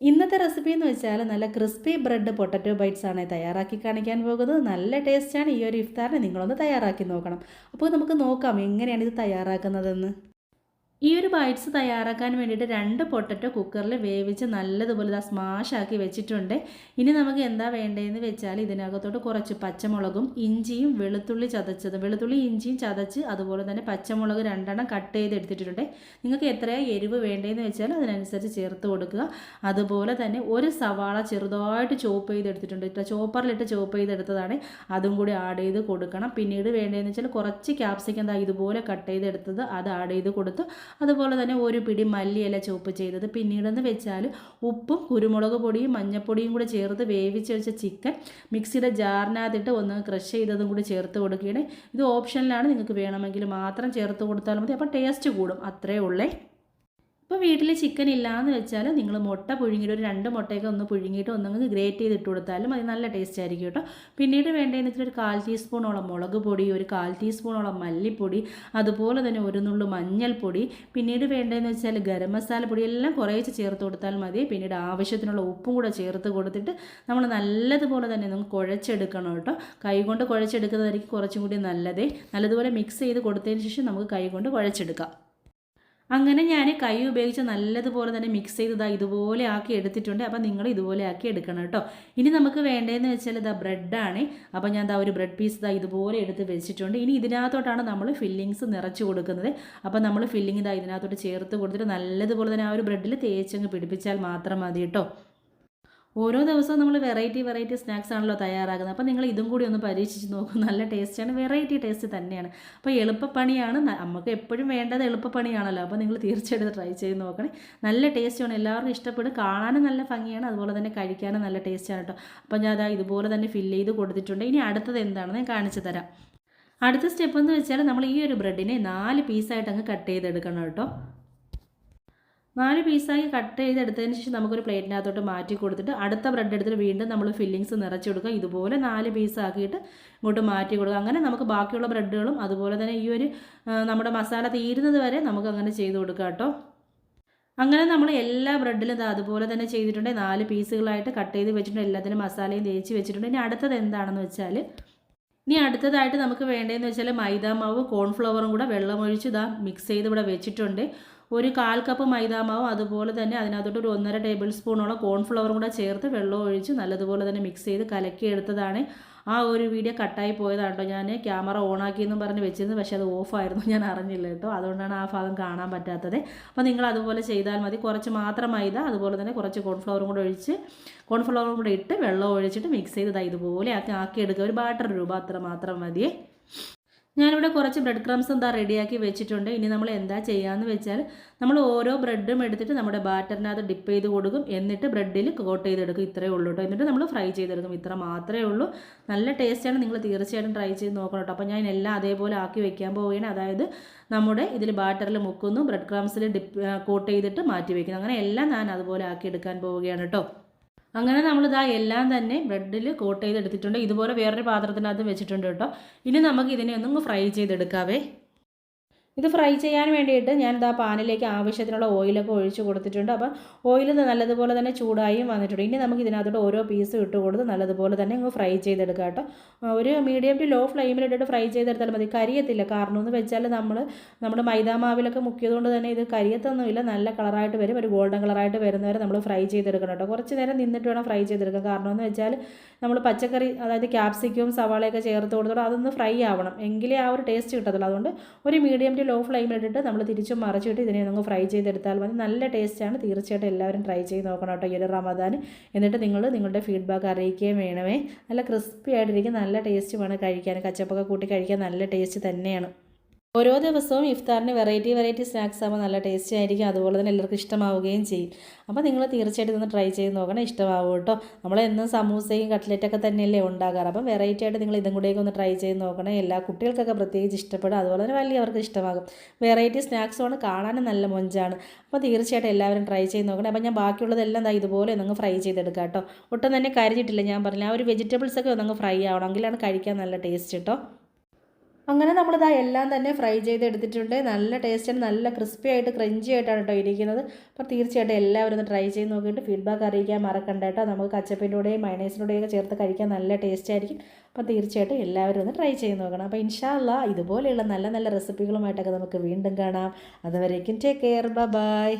ഇന്നത്തെ റെസിപ്പി എന്ന് വെച്ചാൽ നല്ല ക്രിസ്പി ബ്രെഡ് പൊട്ടറ്റോ ബൈറ്റ്സ് ആണ് തയ്യാറാക്കി കാണിക്കാൻ പോകുന്നത്. നല്ല ടേസ്റ്റാണ്. ഈ ഒരു ഇഫ്താറിന് നിങ്ങളൊന്ന് തയ്യാറാക്കി നോക്കണം. അപ്പോൾ നമുക്ക് നോക്കാം എങ്ങനെയാണ് ഇത് തയ്യാറാക്കുന്നതെന്ന്. ഈ ഒരു ബൈറ്റ്സ് തയ്യാറാക്കാൻ വേണ്ടിയിട്ട് 2 പൊട്ടറ്റോ കുക്കറിൽ വേവിച്ച് നല്ലതുപോലെ സ്മാഷാക്കി വെച്ചിട്ടുണ്ട്. ഇനി നമുക്ക് എന്താ വേണ്ടതെന്ന് വെച്ചാൽ ഇതിനകത്തോട്ട് കുറച്ച് പച്ചമുളകും ഇഞ്ചിയും വെളുത്തുള്ളി ഇഞ്ചിയും ചതച്ച് അതുപോലെ തന്നെ പച്ചമുളക് 2 കട്ട് ചെയ്ത് എടുത്തിട്ടുണ്ട്. നിങ്ങൾക്ക് എത്രയാണ് എരിവ് വേണ്ടതെന്ന് വെച്ചാൽ അതിനനുസരിച്ച് ചേർത്ത് കൊടുക്കുക. അതുപോലെ തന്നെ ഒരു സവാള ചെറുതായിട്ട് ചോപ്പ് ചെയ്തെടുത്തിട്ടുണ്ട്. ചോപ്പറിലിട്ട് ചോപ്പ് ചെയ്തെടുത്തതാണ്. അതും കൂടി ആഡ് ചെയ്ത് കൊടുക്കണം. പിന്നീട് വേണ്ടതെന്ന് വെച്ചാൽ കുറച്ച് ക്യാപ്സിക്കം ഇതുപോലെ കട്ട് ചെയ്തെടുത്തത് അത് ആഡ് ചെയ്ത് കൊടുത്തു. അതുപോലെ തന്നെ ഒരു പിടി മല്ലിയില ചോപ്പ് ചെയ്തത്. പിന്നീടെന്ന് വെച്ചാൽ ഉപ്പും കുരുമുളക് പൊടിയും മഞ്ഞൾപ്പൊടിയും കൂടി ചേർത്ത് വേവിച്ച് വെച്ച ചിക്കൻ മിക്സിയുടെ ജാറിനകത്തിട്ട് ഒന്ന് ക്രഷ് ചെയ്തതും കൂടി ചേർത്ത് കൊടുക്കുകയാണ്. ഇത് ഓപ്ഷനിലാണ്, നിങ്ങൾക്ക് വേണമെങ്കിൽ മാത്രം ചേർത്ത് കൊടുത്താൽ മതി. അപ്പോൾ ടേസ്റ്റ് കൂടും, അത്രയേ ഉള്ളേ. ഇപ്പോൾ വീട്ടിൽ ചിക്കൻ ഇല്ലയെന്ന് വെച്ചാൽ നിങ്ങൾ മുട്ട പുഴുങ്ങിയിട്ട് ഒരു 2 മുട്ടയൊക്കെ ഒന്ന് പുഴുങ്ങിയിട്ട് ഒന്നങ്ങ് ഗ്രേറ്റ് ചെയ്തിട്ട് കൊടുത്താലും അത് നല്ല ടേസ്റ്റ് ആയിരിക്കും കേട്ടോ. പിന്നീട് വേണ്ടതെന്ന് വെച്ചാൽ ഒരു 1/4 ടീസ്പൂണോളം മുളക് പൊടി, ഒരു 1/4 ടീസ്പൂണോളം മല്ലിപ്പൊടി, അതുപോലെ തന്നെ ഒരു നുള്ളു മഞ്ഞൾപ്പൊടി, പിന്നീട് വേണ്ടതെന്ന് വെച്ചാൽ ഗരം മസാല പൊടി എല്ലാം കുറേശ്ശെ ചേർത്ത് കൊടുത്താൽ മതി. പിന്നീട് ആവശ്യത്തിനുള്ള ഉപ്പും കൂടെ ചേർത്ത് കൊടുത്തിട്ട് നമ്മൾ നല്ലതുപോലെ തന്നെ നമുക്ക് കുഴച്ചെടുക്കണം കേട്ടോ. കൈകൊണ്ട് കുഴച്ചെടുക്കുന്നതായിരിക്കും കുറച്ചും കൂടി നല്ലതുപോലെ മിക്സ് ചെയ്ത് കൊടുത്തതിന് ശേഷം നമുക്ക് കൈകൊണ്ട് കുഴച്ചെടുക്കാം. അങ്ങനെ ഞാൻ കൈ ഉപയോഗിച്ച് നല്ലതുപോലെ തന്നെ മിക്സ് ചെയ്ത് ഇതുപോലെ ആക്കി എടുത്തിട്ടുണ്ട്. അപ്പോൾ നിങ്ങൾ ഇതുപോലെ ആക്കി എടുക്കണം കേട്ടോ. ഇനി നമുക്ക് വേണ്ടതെന്ന് വെച്ചാൽ ബ്രെഡാണ്. അപ്പോൾ ഞാൻ ഒരു ബ്രെഡ് പീസ് ഇതുപോലെ എടുത്ത് വെച്ചിട്ടുണ്ട്. ഇനി ഇതിനകത്തോട്ടാണ് നമ്മൾ ഫില്ലിങ്സ് നിറച്ച് കൊടുക്കുന്നത്. അപ്പോൾ നമ്മൾ ഫില്ലിങ് ഇതിനകത്തോട്ട് ചേർത്ത് കൊടുത്തിട്ട് നല്ലതുപോലെ തന്നെ ആ ഒരു ബ്രെഡിൽ തേച്ചങ്ങ് പിടിപ്പിച്ചാൽ മാത്രം മതി കേട്ടോ. ഓരോ ദിവസവും നമ്മൾ വെറൈറ്റി സ്നാക്സ് ആണല്ലോ തയ്യാറാക്കുന്നത്. അപ്പോൾ നിങ്ങൾ ഇതും കൂടി ഒന്ന് പരീക്ഷിച്ച് നോക്കും. നല്ല ടേസ്റ്റാണ്, വെറൈറ്റി ടേസ്റ്റ് തന്നെയാണ്. അപ്പോൾ എളുപ്പപ്പണിയാണ്, നമുക്ക് എപ്പോഴും വേണ്ടത് എളുപ്പപ്പണിയാണല്ലോ. അപ്പോൾ നിങ്ങൾ തീർച്ചയായിട്ടും ട്രൈ ചെയ്ത് നോക്കണേ. നല്ല ടേസ്റ്റാണ്, എല്ലാവർക്കും ഇഷ്ടപ്പെടും. കാണാനും നല്ല ഭംഗിയാണ്, അതുപോലെ തന്നെ കഴിക്കാനും നല്ല ടേസ്റ്റാണ് കേട്ടോ. അപ്പോൾ ഞാൻ ഇതുപോലെ തന്നെ ഫില്ല് ചെയ്ത് കൊടുത്തിട്ടുണ്ട്. ഇനി അടുത്തത് എന്താണെന്ന് ഞാൻ കാണിച്ചു തരാം. അടുത്ത സ്റ്റെപ്പ് എന്ന് വെച്ചാൽ നമ്മൾ ഈ ഒരു ബ്രെഡിനെ 4 പീസായിട്ട് അങ്ങ് കട്ട് ചെയ്തെടുക്കണം കേട്ടോ. 4 പീസായി കട്ട് ചെയ്തെടുത്തതിന് ശേഷം നമുക്കൊരു പ്ലേറ്റിനകത്തോട്ട് മാറ്റി കൊടുത്തിട്ട് അടുത്ത ബ്രെഡ് എടുത്തിട്ട് വീണ്ടും നമ്മൾ ഫില്ലിങ്സ് നിറച്ച് കൊടുക്കുക. ഇതുപോലെ 4 പീസാക്കിയിട്ട് ഇങ്ങോട്ട് മാറ്റി കൊടുക്കുക. അങ്ങനെ നമുക്ക് ബാക്കിയുള്ള ബ്രെഡുകളും അതുപോലെ തന്നെ ഈ ഒരു നമ്മുടെ മസാല തീരുന്നത് വരെ നമുക്ക് അങ്ങനെ ചെയ്ത് കൊടുക്കാം കേട്ടോ. അങ്ങനെ നമ്മൾ എല്ലാ ബ്രെഡിലും അതുപോലെ തന്നെ ചെയ്തിട്ടുണ്ട്. 4 പീസുകളായിട്ട് കട്ട് ചെയ്ത് വെച്ചിട്ടുണ്ട്. എല്ലാത്തിനും മസാലയും തേച്ച് വെച്ചിട്ടുണ്ട്. ഇനി അടുത്തത് എന്താണെന്ന് വെച്ചാൽ അടുത്തതായിട്ട് നമുക്ക് വേണ്ടതെന്ന് വെച്ചാൽ മൈദാമാവ് കോൺഫ്ലവറും കൂടെ വെള്ളമൊഴിച്ച് മിക്സ് ചെയ്ത് ഇവിടെ വെച്ചിട്ടുണ്ട്. ഒരു 1/4 കപ്പ് മൈദാമാവും അതുപോലെ തന്നെ അതിനകത്തോട്ട് ഒരു 1.5 ടേബിൾ സ്പൂണോളം കോൺഫ്ലവറും കൂടെ ചേർത്ത് വെള്ളം ഒഴിച്ച് നല്ലതുപോലെ തന്നെ മിക്സ് ചെയ്ത് കലക്കി എടുത്തതാണ്. ആ ഒരു വീഡിയോ കട്ടായി പോയതാണ് കേട്ടോ. ഞാൻ ക്യാമറ ഓണാക്കിയെന്നും പറഞ്ഞ് വെച്ചിരുന്നു, പക്ഷേ അത് ഓഫായിരുന്നു, ഞാൻ അറിഞ്ഞില്ല കേട്ടോ. അതുകൊണ്ടാണ് ആ ഭാഗം കാണാൻ പറ്റാത്തത്. അപ്പോൾ നിങ്ങൾ അതുപോലെ ചെയ്താൽ മതി. കുറച്ച് മാത്രം മൈദ അതുപോലെ തന്നെ കുറച്ച് കോൺഫ്ലവറും കൂടെ ഇട്ട് വെള്ളം ഒഴിച്ചിട്ട് മിക്സ് ചെയ്ത് ഇതുപോലെ ആക്കിയെടുക്കുക. ഒരു ബാറ്റർ രൂപ അത്ര മാത്രം മതിയേ. ഞാനിവിടെ കുറച്ച് ബ്രെഡ് ക്രംസ് റെഡിയാക്കി വെച്ചിട്ടുണ്ട്. ഇനി നമ്മൾ എന്താ ചെയ്യാമെന്ന് വെച്ചാൽ നമ്മൾ ഓരോ ബ്രെഡും എടുത്തിട്ട് നമ്മുടെ ബാറ്ററിനകത്ത് ഡിപ്പ് ചെയ്ത് കൊടുക്കും. എന്നിട്ട് ബ്രെഡിൽ കോട്ട് ചെയ്തെടുക്കും. ഇത്രയേ ഉള്ളൂ കേട്ടോ. എന്നിട്ട് നമ്മൾ ഫ്രൈ ചെയ്തെടുക്കും. ഇത്ര മാത്രമേ ഉള്ളൂ. നല്ല ടേസ്റ്റാണ്, നിങ്ങൾ തീർച്ചയായിട്ടും ട്രൈ ചെയ്ത് നോക്കണം കേട്ടോ. അപ്പോൾ ഞാൻ എല്ലാം അതേപോലെ ആക്കി വെക്കാൻ പോവുകയാണ്. അതായത് നമ്മുടെ ഇതിൽ ബാറ്ററിൽ മുക്കുന്നു, ബ്രെഡ് ക്രംസിൽ കോട്ട് ചെയ്തിട്ട് മാറ്റി വയ്ക്കുന്നു. അങ്ങനെ എല്ലാം ഞാൻ അതുപോലെ ആക്കി എടുക്കാൻ പോവുകയാണ് കേട്ടോ. അങ്ങനെ നമ്മളിതാ എല്ലാം തന്നെ ബ്രെഡിൽ കോട്ട് ചെയ്തെടുത്തിട്ടുണ്ട്. ഇതുപോലെ വേറൊരു പാത്രത്തിനകത്ത് വെച്ചിട്ടുണ്ട് കേട്ടോ. ഇനി നമുക്ക് ഇതിനെ ഒന്നും ഫ്രൈ ചെയ്തെടുക്കാവേ. ഇത് ഫ്രൈ ചെയ്യാൻ വേണ്ടിയിട്ട് ഞാൻ പാനിലേക്ക് ആവശ്യത്തിനുള്ള ഓയിലൊക്കെ ഒഴിച്ച് കൊടുത്തിട്ടുണ്ട്. അപ്പോൾ ഓയിൽ നല്ലതുപോലെ തന്നെ ചൂടായും വന്നിട്ടുണ്ട്. ഇനി നമുക്ക് ഇതിനകത്തോട്ട് ഓരോ പീസും ഇട്ട് കൊടുത്ത് നല്ലതുപോലെ തന്നെ അങ്ങ് ഫ്രൈ ചെയ്തെടുക്കുക കേട്ടോ. ഒരു മീഡിയം ടു ലോ ഫ്ലെയിമിലിട്ടിട്ട് ഫ്രൈ ചെയ്തെടുത്താൽ മതി. കരിയത്തില്ല. കാരണം എന്ന് വെച്ചാൽ നമ്മുടെ മൈദാമാവിലൊക്കെ മുക്കിയതുകൊണ്ട് തന്നെ ഇത് കരിയത്തൊന്നുമില്ല. നല്ല കളറായിട്ട് വരും. ഒരു ഗോൾഡൻ കളറായിട്ട് വരുന്നവരെ നമ്മൾ ഫ്രൈ ചെയ്തെടുക്കണം കേട്ടോ. കുറച്ച് നേരം നിന്നിട്ട് വേണം ഫ്രൈ ചെയ്തെടുക്കുക. കാരണം എന്ന് വെച്ചാൽ നമ്മൾ പച്ചക്കറി അതായത് ക്യാപ്സിക്കവും സവാളയൊക്കെ ചേർത്ത് കൊടുത്തോളൂ, അതൊന്ന് ഫ്രൈ ആവണം, എങ്കിലേ ആ ഒരു ടേസ്റ്റ് കിട്ടത്തുള്ളൂ. അതുകൊണ്ട് ഒരു മീഡിയം ടു ലോ ഫ്ലെയിമിലിട്ടിട്ട് നമ്മൾ തിരിച്ചും മറിച്ചിട്ട് ഇതിനെ ഒന്ന് ഫ്രൈ ചെയ്തെടുത്താൽ മതി. നല്ല ടേസ്റ്റാണ്. തീർച്ചയായിട്ടും എല്ലാവരും ട്രൈ ചെയ്ത് നോക്കണം കേട്ടോ ഈ ഒരു റമദാൻ. എന്നിട്ട് നിങ്ങളുടെ ഫീഡ്ബാക്ക് അറിയിക്കുകയും വേണമേ. നല്ല ക്രിസ്പി ആയിട്ടിരിക്കും, നല്ല ടേസ്റ്റുമാണ് കഴിക്കാൻ. കച്ചപ്പൊക്കെ കൂട്ടി കഴിക്കാൻ നല്ല ടേസ്റ്റ് തന്നെയാണ്. ഓരോ ദിവസവും ഇഫ്താറിന് വെറൈറ്റി സ്നാക്സ് ആകുമ്പോൾ നല്ല ടേസ്റ്റി ആയിരിക്കും. അതുപോലെ തന്നെ എല്ലാവർക്കും ഇഷ്ടമാവുകയും ചെയ്യും. അപ്പോൾ നിങ്ങൾ തീർച്ചയായിട്ടും ഇതൊന്ന് ട്രൈ ചെയ്ത് നോക്കണം, ഇഷ്ടമാവും കേട്ടോ. നമ്മളെന്നും സമൂസയും കട്ട്ലറ്റൊക്കെ തന്നെയല്ലേ ഉണ്ടാകാറ്. അപ്പം വെറൈറ്റി ആയിട്ട് നിങ്ങൾ ഇതും കൂടെയൊക്കെ ഒന്ന് ട്രൈ ചെയ്ത് നോക്കണം. എല്ലാ കുട്ടികൾക്കൊക്കെ പ്രത്യേകിച്ച് ഇഷ്ടപ്പെടും, അതുപോലെ തന്നെ വലിയവർക്ക് ഇഷ്ടമാകും. വെറൈറ്റി സ്നാക്സുമാണ്, കാണാനും നല്ല മൊഞ്ചാണ്. അപ്പോൾ തീർച്ചയായിട്ടും എല്ലാവരും ട്രൈ ചെയ്ത് നോക്കണം. അപ്പോൾ ഞാൻ ബാക്കിയുള്ളതെല്ലാം ഇതുപോലെ ഒന്നങ്ങ് ഫ്രൈ ചെയ്തെടുക്കാം കേട്ടോ. ഒട്ടും തന്നെ കരിഞ്ഞിട്ടില്ല. ഞാൻ പറഞ്ഞില്ല, ആ ഒരു വെജിറ്റബിൾസൊക്കെ ഒന്നങ്ങ് ഫ്രൈ ആവണം, എങ്കിലാണ് കഴിക്കാൻ നല്ല ടേസ്റ്റ് കേട്ടോ. അങ്ങനെ നമ്മളിതാ എല്ലാം തന്നെ ഫ്രൈ ചെയ്തെടുത്തിട്ടുണ്ട്. നല്ല ടേസ്റ്റാണ്, നല്ല ക്രിസ്പി ആയിട്ട് ക്രഞ്ചി ആയിട്ടാണ് കേട്ടോ ഇരിക്കുന്നത്. അപ്പോൾ തീർച്ചയായിട്ടും എല്ലാവരും ഒന്ന് ട്രൈ ചെയ്ത് നോക്കിയിട്ട് ഫീഡ്ബാക്ക് അറിയിക്കാൻ മറക്കണ്ട കേട്ടോ. നമുക്ക് കച്ചപ്പിൻ്റെ കൂടെയും മയണൈസിൻ്റെ ഒക്കെ ചേർത്ത് കഴിക്കാൻ നല്ല ടേസ്റ്റ് ആയിരിക്കും. അപ്പോൾ തീർച്ചയായിട്ടും എല്ലാവരും ഒന്ന് ട്രൈ ചെയ്ത് നോക്കണം. അപ്പോൾ ഇൻഷാ അല്ലാഹ് ഇതുപോലെയുള്ള നല്ല നല്ല റെസിപ്പികളുമായിട്ടൊക്കെ നമുക്ക് വീണ്ടും കാണാം. അതുവരേക്കും ടേക്ക് കെയർ, ബൈ.